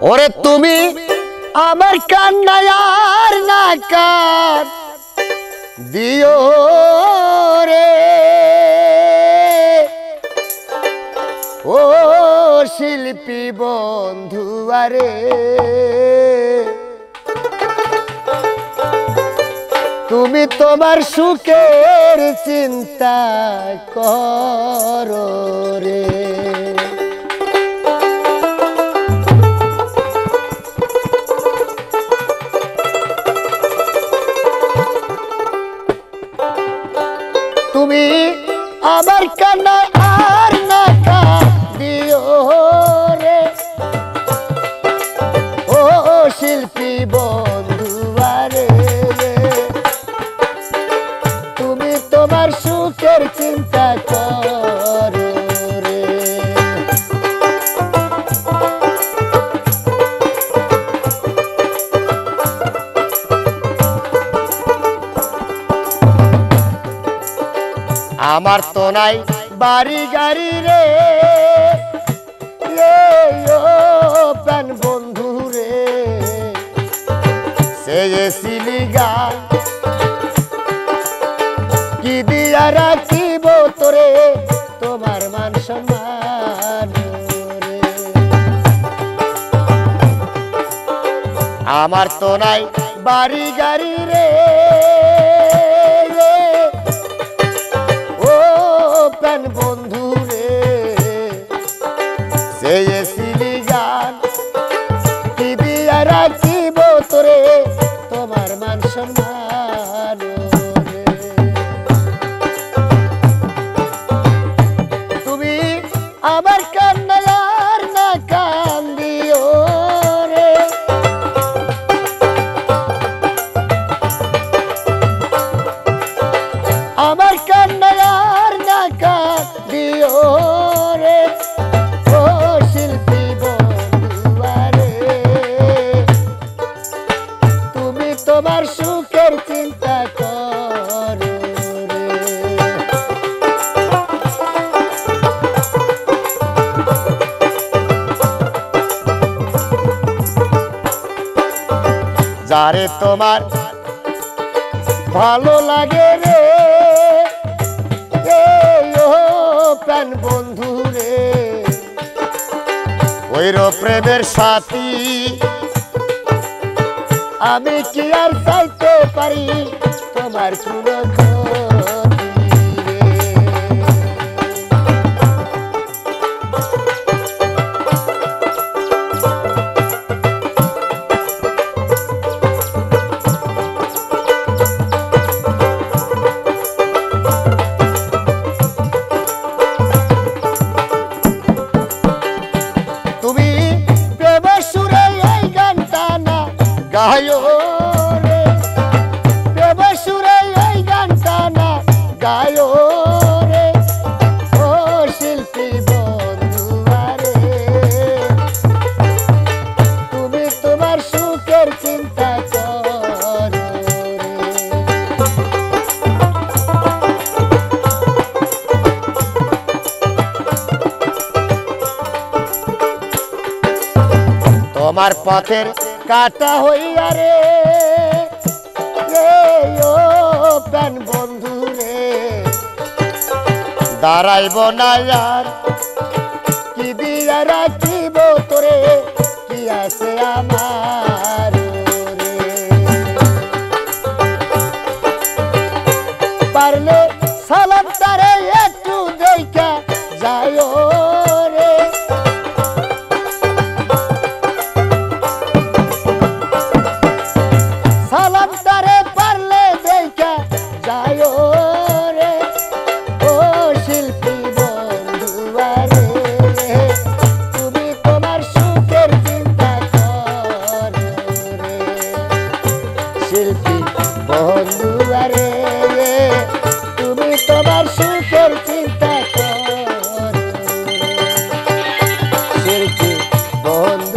ওরে তুমি আমার কান্নায় আর না কান দিও রে, ও শিল্পী বন্ধু আরে তুমি তোমার সুখের চিন্তা করো রে। তুমি আমার কান্নায় আর না কাঁদিও রে, ও শিল্পী বন্ধু আরে তুমি তোমার সুখের চিন্তা করো রে। আমার তো নাই বাড়ি গাড়ি রে, প্রাণ বন্ধু রে চেয়েছিলি গান কি দিয়া রাখিব তোরে তোমার মান সম্মান রে। আমার তো নাই বাড়ি গাড়ি রে, প্রাণ বন্ধু রে চেয়েছিলি গান কি দিয়া রাখিব তোরে তোমার মান সম্মান রে। তুমি আমার কান্নায় আর না কান্দিও রে, আমার কান্নায় আর না কাঁদিও রে, ও শিল্পী বন্ধু আরে তুমি তোমার সুখের চিন্তা করো রে। যারে তোমার ভালো লাগে রে, প্রাণ বন্ধু রে ওইর প্রেমের সাথী আমি কি আর চাইতে পারি তোমার কোনো গায়ো রে, প্রেম সুরে এই গানটা না গায়ো রে, ও শিল্পী বন্ধু আরে তুমি তোমার সুখের চিন্তা করো রে। তোমার পথের কাটা হইয়া রে, ও প্রাণ বন্ধু রে দাঁড়াইব না আর কি দিয়া রাখিব তোরে কি আছে আমার রে। পারলে সালাম তারে একটু দেখা যায় রে, সালাম তারে পারলে দেখা যায় রে, ও শিল্পী বন্ধু আরে তুমি তোমার সুখের চিন্তা করো রে। শিল্পী বন্ধু আরে তুমি তোমার সুখের চিন্তা করো রে। শিল্পী বন্ধু